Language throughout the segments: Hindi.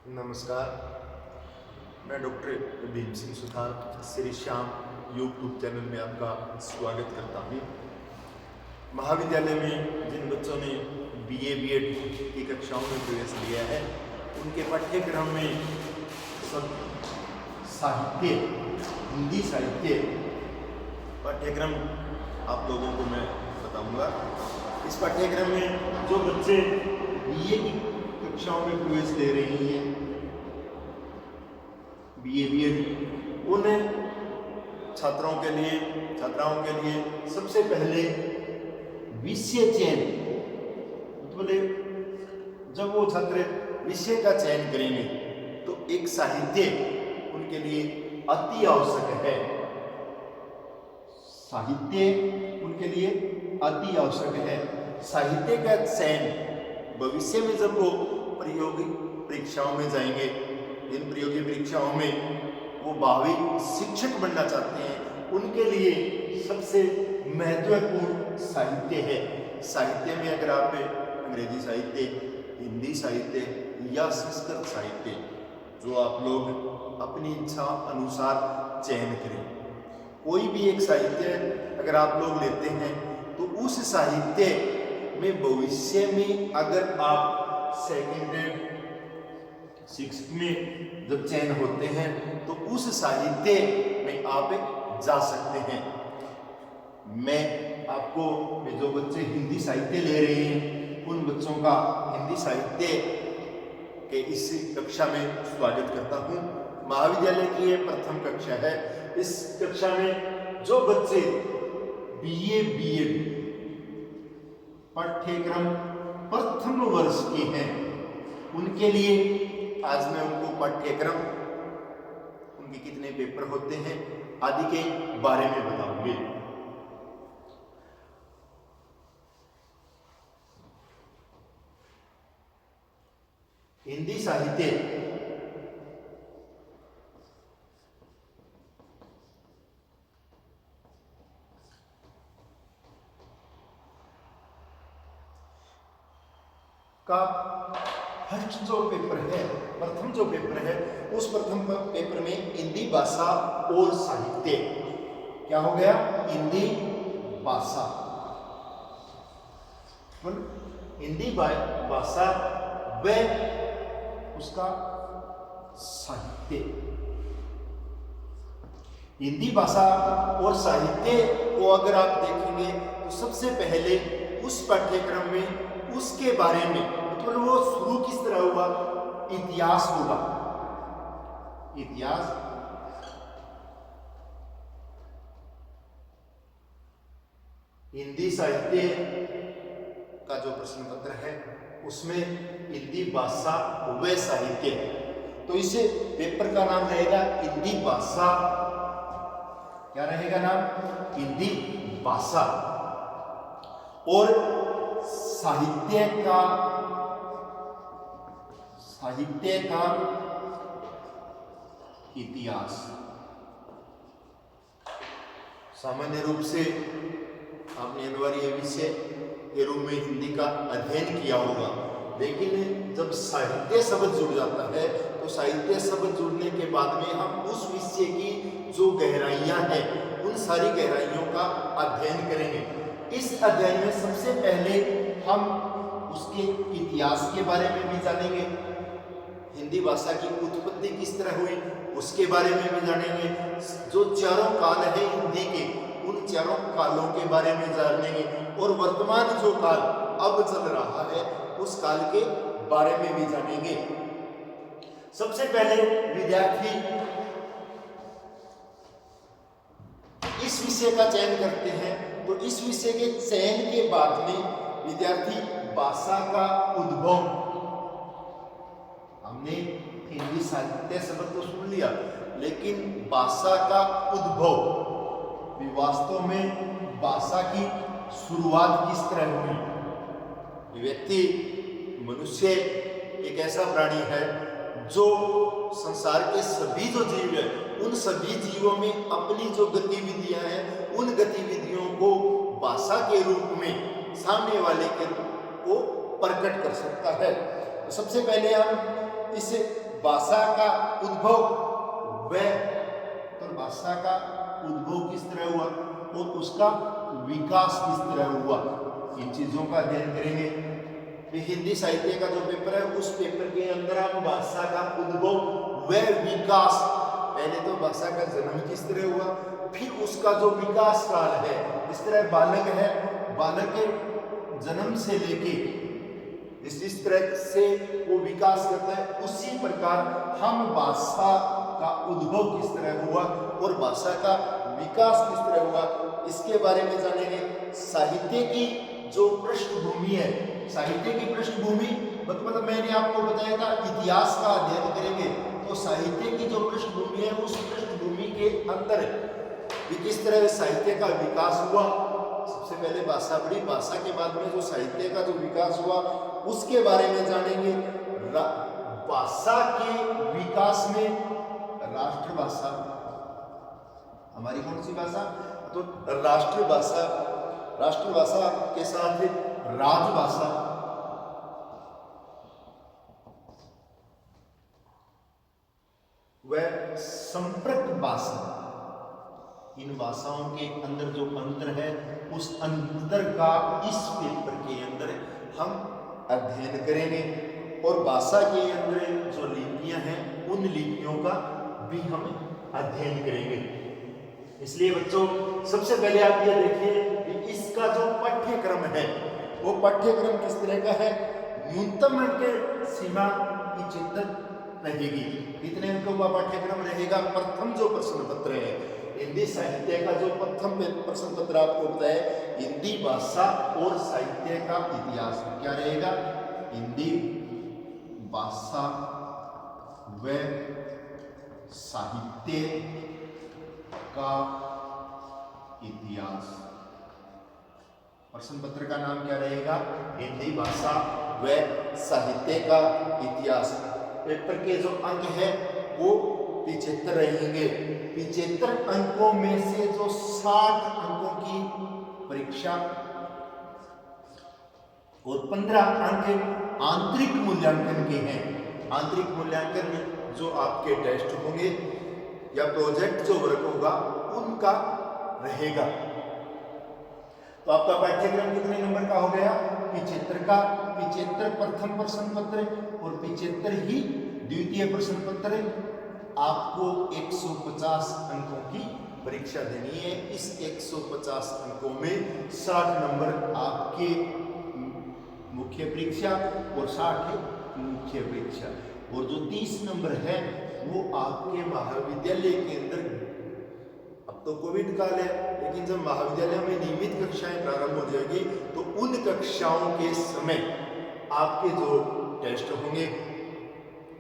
नमस्कार, मैं doctor Bhim Singh Suthar Shri Shyam YouTube channel में आपका स्वागत करता हूँ। महाविद्यालय में जिन बच्चों ने बीए बीएड की कक्षाओं में प्रवेश लिया है, उनके पाठ्यक्रम में सब साहित्य, हिंदी साहित्य पाठ्यक्रम आप लोगों को मैं बताऊंगा। इस पाठ्यक्रम में जो बच्चे बीए की कक्षाओं में प्रवेश ले रही हैं, बीए बीएड, उन छात्राओं के लिए सबसे पहले विषय चयन, मतलब जब वो छात्र विषय का चयन करेंगे तो एक साहित्य उनके लिए अति आवश्यक है। साहित्य उनके लिए अति आवश्यक है। साहित्य का चयन भविष्य में जब वो प्रतियोगी परीक्षाओं में जाएंगे, इन प्रतियोगी परीक्षाओं में वो भावी शिक्षक बनना चाहते हैं, उनके लिए सबसे महत्वपूर्ण साहित्य है। साहित्य में अगर आप अंग्रेजी साहित्य, हिंदी साहित्य या संस्कृत साहित्य, जो आप लोग अपनी इच्छा अनुसार चयन करें, कोई भी एक साहित्य अगर आप लोग लेते हैं तो उस साहित्य में भविष्य में अगर आप सेकेंड ग्रेड शिक्षक में जब चयन होते हैं तो उस साहित्य में आप जा सकते हैं। मैं आपको जो बच्चे हिंदी साहित्य ले रहे हैं, उन बच्चों का हिंदी साहित्य के इस कक्षा में स्वागत करता हूं। महाविद्यालय की ये प्रथम कक्षा है। इस कक्षा में जो बच्चे बीए बीएड पाठ्यक्रम प्रथम वर्ष के हैं, उनके लिए आज मैं उनको पाठ्यक्रम, उनके कितने पेपर होते हैं आदि के बारे में बताऊंगी। हिंदी साहित्य का फर्स्ट जो पेपर है, प्रथम जो पेपर है, उस प्रथम पेपर में हिंदी भाषा और साहित्य क्या हो गया? हिंदी भाषा, हिंदी भाषा व उसका साहित्य। हिंदी भाषा और साहित्य को अगर आप देखेंगे तो सबसे पहले उस पाठ्यक्रम में उसके बारे में, मतलब वो शुरू किस तरह हुआ? इतिहास होगा। इतिहास, हिंदी साहित्य का जो प्रश्न पत्र है उसमें हिंदी भाषा व साहित्य, तो इस पेपर का नाम रहेगा हिंदी भाषा। क्या रहेगा नाम? हिंदी भाषा। और साहित्य का इतिहास। सामान्य रूप से आपने अनिवार्य विषय के रूप में हिंदी का अध्ययन किया होगा, लेकिन जब साहित्य शब्द जुड़ जाता है तो साहित्य शब्द जुड़ने के बाद में हम उस विषय की जो गहराइयां हैं, उन सारी गहराइयों का अध्ययन करेंगे। इस अध्ययन में सबसे पहले हम उसके इतिहास के बारे में भी जानेंगे, हिंदी भाषा की उत्पत्ति किस तरह हुई उसके बारे में भी जानेंगे, जो चारों काल है हिंदी के, उन चारों कालों के बारे में जानेंगे, और वर्तमान जो काल अब चल रहा है उस काल के बारे में भी जानेंगे। सबसे पहले विद्यार्थी इस विषय का चयन करते हैं, तो इस विषय के चयन के बाद में विद्यार्थी भाषा का उद्भव, हमने हिंदी साहित्य शब्द तो सुन लिया, लेकिन भाषा का उद्भव, वास्तव में भाषा की शुरुआत किस तरह हुई? व्यक्ति, मनुष्य एक ऐसा प्राणी है जो संसार के सभी जो जीव है, उन सभी जीवों में अपनी जो गतिविधियां हैं, उन गतिविधियों को भाषा के रूप में सामने वाले को प्रकट कर सकता है। तो सबसे पहले हम इस भाषा का उद्भव वह तो भाषा का उद्भव किस तरह हुआ और उसका विकास किस तरह हुआ, इन चीजों का अध्ययन करेंगे। हिंदी साहित्य का जो पेपर है उस पेपर के अंदर हम भाषा का उद्भव व विकास, पहले तो भाषा का जन्म किस तरह हुआ, फिर उसका जो विकास काल है, इस तरह बालक है, बालक के जन्म से लेके इस तरह से वो विकास करता है, उसी प्रकार हम भाषा का उद्भव किस तरह हुआ और भाषा का विकास किस तरह हुआ, इसके बारे में जानेंगे। साहित्य की जो पृष्ठभूमि है, साहित्य की पृष्ठभूमि मतलब मैंने आपको बताया था इतिहास का अध्ययन करेंगे, तो साहित्य की जो पृष्ठभूमि है उस पृष्ठभूमि के अंदर किस तरह साहित्य का विकास हुआ। सबसे पहले भाषा पढ़ी, भाषा के बाद में जो साहित्य का जो विकास हुआ उसके बारे में जानेंगे। भाषा के विकास में राष्ट्रभाषा, हमारी कौन सी भाषा, तो राष्ट्रभाषा, राष्ट्रभाषा के साथ राजभाषा, वह संपर्क भाषा, इन भाषाओं के अंदर जो अंतर है उस अंतर का इस पेपर के अंदर हम अध्ययन करेंगे। और भाषा के अंदर जो लिपियां हैं उन लिपियों का भी हम अध्ययन करेंगे। इसलिए बच्चों सबसे पहले आप ये देखिए कि इसका जो पाठ्यक्रम है वो पाठ्यक्रम किस तरह का है। न्यूनतम अंक सीमा की चिंतन रहेगी। कितने अंकों का पाठ्यक्रम रहेगा। प्रथम जो प्रश्न पत्र है हिंदी साहित्य का, जो प्रथम प्रश्न पत्र आपको बताया हिंदी भाषा और साहित्य का इतिहास, क्या रहेगा, हिंदी भाषा व साहित्य का इतिहास। प्रश्न पत्र का नाम क्या रहेगा, हिंदी भाषा व साहित्य का इतिहास। पेपर के जो अंक है वो 75 रहेंगे। 75 अंकों में से जो 60 अंकों की परीक्षा और 15 अंक आंतरिक मूल्यांकन के हैं। आंतरिक मूल्यांकन में जो आपके टेस्ट होंगे या प्रोजेक्ट जो वर्क होगा उनका रहेगा। तो आपका पाठ्यक्रम कितने नंबर का हो गया, 75 का। 75 प्रथम प्रश्न पत्र और 75 ही द्वितीय प्रश्न पत्र। आपको 150 अंकों की परीक्षा देनी है। इस 150 अंकों में 60 नंबर आपके मुख्य परीक्षा और 60 मुख्य परीक्षा, और जो 30 नंबर है वो आपके महाविद्यालय के अंदर। अब तो कोविड काल है, लेकिन जब महाविद्यालय में नियमित कक्षाएं प्रारंभ हो जाएगी तो उन कक्षाओं के समय आपके जो टेस्ट होंगे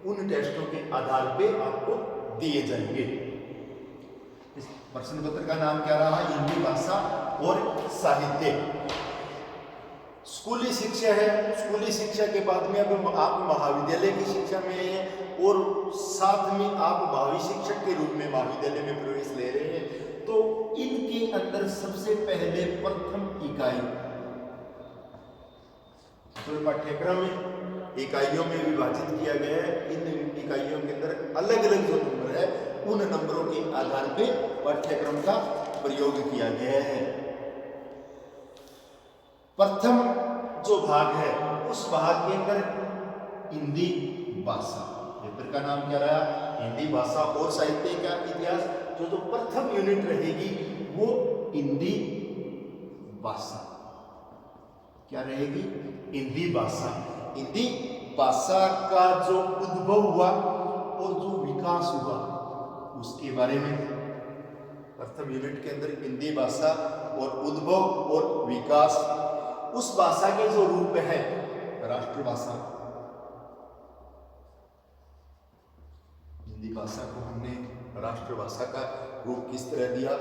उन टेस्टों के आधार पे आपको दिए जाएंगे। इस प्रश्न पत्र का नाम क्या रहा, हिंदी भाषा और साहित्य। स्कूली शिक्षा है। स्कूली शिक्षा के बाद में अब आप महाविद्यालय की शिक्षा में हैं और साथ में आप भावी शिक्षक के रूप में महाविद्यालय में प्रवेश ले रहे हैं। तो इनके अंदर सबसे पहले प्रथम इकाई, तो पाठ्यक्रम इकाइयों में विभाजित किया गया है। इन इकाइयों के अंदर अलग अलग जो नंबर है उन नंबरों के आधार पे पाठ्यक्रम का प्रयोग किया गया है। प्रथम जो भाग है उस भाग के अंदर हिंदी भाषा, पेपर का नाम क्या रहा, हिंदी भाषा और साहित्य का इतिहास। जो प्रथम यूनिट रहेगी वो हिंदी भाषा, क्या रहेगी, हिंदी भाषा। हिंदी भाषा का जो उद्भव हुआ और जो विकास हुआ उसके बारे में प्रथम यूनिट के अंदर हिंदी भाषा और उद्भव और विकास। उस भाषा के जो रूप है राष्ट्रभाषा, हिंदी भाषा को हमने राष्ट्रभाषा का रूप किस तरह दिया।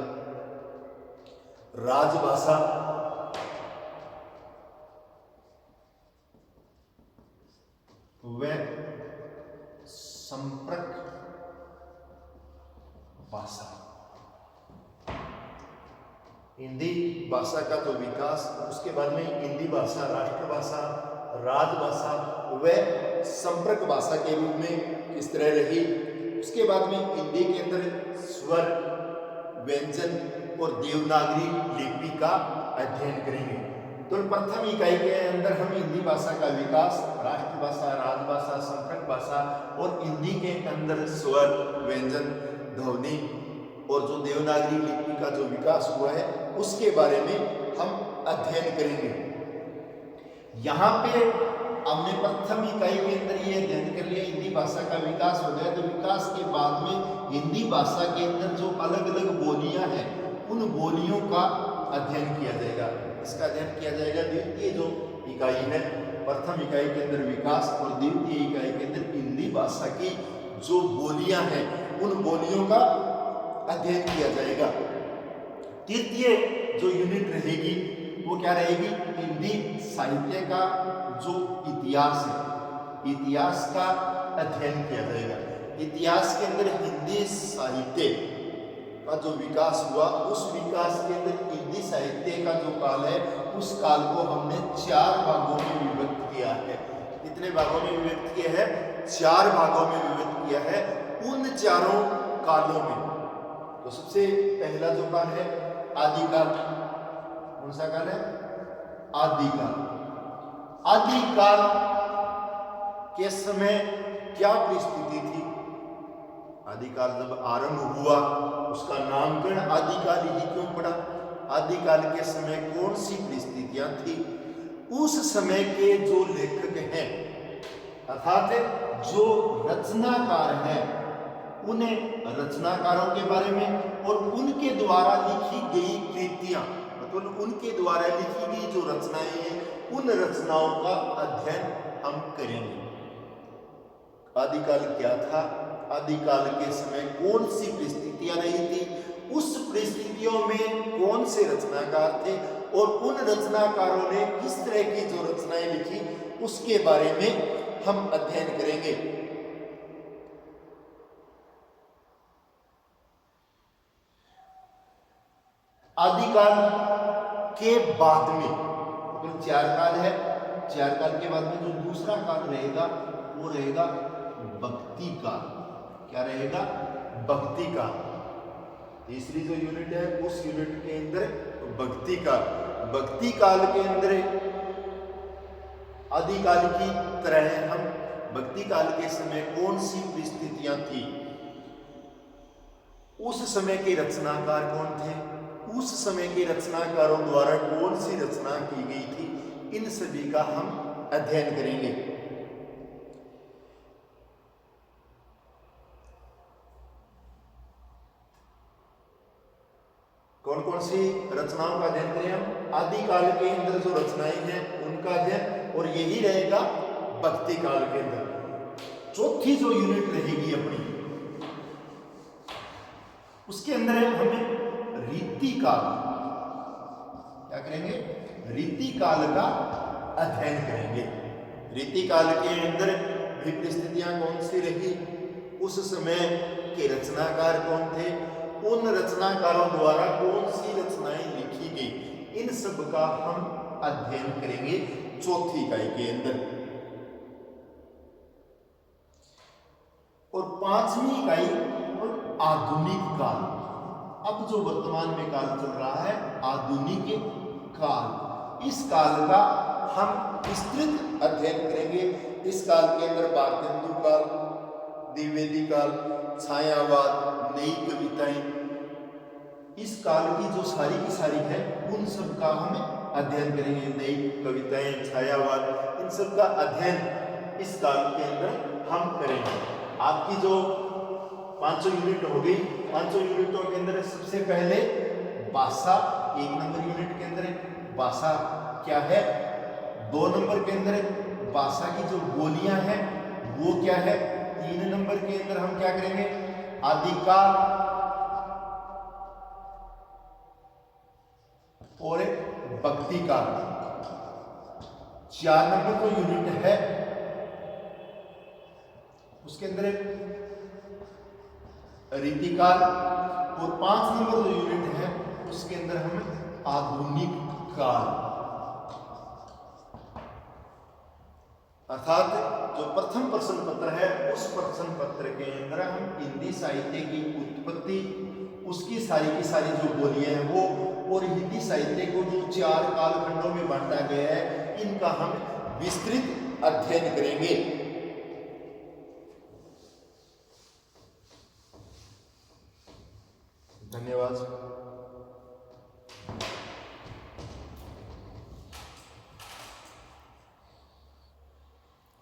राजभाषा, वह संपर्क भाषा। हिंदी भाषा का जो विकास, उसके बाद में हिंदी भाषा राष्ट्रभाषा राजभाषा व संपर्क भाषा के रूप में किस तरह रही। उसके बाद में हिंदी के अंदर स्वर, व्यंजन और देवनागरी लिपि का अध्ययन करेंगे। तो प्रथम इकाई के अंदर हम हिंदी भाषा का विकास, राष्ट्रभाषा, राजभाषा, संपर्क भाषा और हिंदी के अंदर स्वर, व्यंजन, ध्वनि और जो देवनागरी लिपि का जो विकास हुआ है उसके बारे में हम अध्ययन करेंगे। यहाँ पे हमने प्रथम इकाई के अंदर ये अध्ययन कर लिया, हिंदी भाषा का विकास हो गया। तो विकास के बाद में हिंदी भाषा के अंदर जो अलग अलग बोलियां हैं उन बोलियों का अध्ययन किया जाएगा। इसका अध्ययन किया जाएगा द्वितीय जो इकाई है, प्रथम इकाई के अंदर विकास और द्वितीय इकाई के अंदर हिंदी भाषा की जो बोलियां हैं उन बोलियों का अध्ययन किया जाएगा। तृतीय जो यूनिट रहेगी वो क्या रहेगी, हिंदी साहित्य का जो इतिहास है, इतिहास का अध्ययन किया जाएगा। इतिहास के अंदर हिंदी साहित्य का जो विकास हुआ उस विकास के अंदर हिंदी साहित्य का जो काल है उस काल को हमने 4 भागों में विभक्त किया है। कितने भागों में विभक्त किया है? 4 भागों में विभक्त किया है। उन चारों कालों में तो सबसे पहला जो काल है आदिकाल। कौन सा काल है? आदिकाल। आदिकाल के समय क्या परिस्थिति थी? आदिकाल जब आरंभ हुआ उसका नामकरण आदिकाल ही क्यों पड़ा? आदिकाल के समय कौन सी परिस्थितियां थी? उस समय के जो लेखक हैं अर्थात जो रचनाकार हैं उन्हें रचनाकारों के बारे में और उनके द्वारा लिखी गई कृतियां, मतलब उनके द्वारा लिखी गई जो रचनाएं हैं उन रचनाओं का अध्ययन हम करेंगे। आदिकाल क्या था? आदिकाल के समय कौन सी परिस्थितियां रही थी? उस परिस्थितियों में कौन से रचनाकार थे और उन रचनाकारों ने किस तरह की जो रचनाएं लिखी उसके बारे में हम अध्ययन करेंगे। आदिकाल के बाद में तो 4 काल है, 4 काल के बाद में जो दूसरा काल रहेगा वो रहेगा भक्ति काल। क्या रहेगा? भक्ति काल। तीसरी जो यूनिट है उस यूनिट के अंदर भक्ति काल। भक्ति काल के अंदर आदिकाल की तरह हम भक्ति काल के समय कौन सी परिस्थितियां थी, उस समय के रचनाकार कौन थे, उस समय के रचनाकारों द्वारा कौन सी रचना की गई थी, इन सभी का हम अध्ययन करेंगे। कौन कौन सी रचनाओं का अध्ययन करें हम? आदिकाल के अंदर जो रचनाएं हैं उनका अध्ययन, और यही रहेगा भक्ति काल के अंदर। चौथी जो यूनिट रहेगी अपनी उसके अंदर हमें रीतिकाल, क्या करेंगे? रीतिकाल का अध्ययन करेंगे। रीतिकाल के अंदर भी परिस्थितियां कौन सी रही, उस समय के रचनाकार कौन थे, उन रचनाकारों द्वारा कौन सी रचनाएं लिखी गई, इन सब का हम अध्ययन करेंगे चौथी इकाई के अंदर। और 5वीं इकाई और आधुनिक काल। अब जो वर्तमान में काल चल रहा है आधुनिक काल, इस काल का हम विस्तृत अध्ययन करेंगे। इस काल के अंदर भारतेंदु काल, द्विवेदी काल, छायावाद, नई कविताएं, इस काल की जो सारी की सारी है उन सब का हम अध्ययन करेंगे। नई कविताएं, छायावाद, इन सब का अध्ययन इस काल के अंदर हम करेंगे। आपकी जो 5 यूनिट हो गई, 5 यूनिटों के अंदर सबसे पहले भाषा 1 नंबर यूनिट के अंदर भाषा क्या है, 2 नंबर के अंदर भाषा की जो बोलियां हैं वो क्या है, 3 नंबर के अंदर हम क्या करेंगे? आदिकाल और भक्ति काल। 4 नंबर जो यूनिट है उसके अंदर रीतिकाल, और 5 नंबर जो यूनिट है उसके अंदर हम आधुनिक काल। अर्थात जो प्रथम प्रश्न पत्र है उस प्रश्न पत्र के अंदर हम हिंदी साहित्य की उत्पत्ति, उसकी सारी जो बोलियां हैं वो, और हिंदी साहित्य को जो 4 कालखंडों में बांटा गया है इनका हम विस्तृत अध्ययन करेंगे।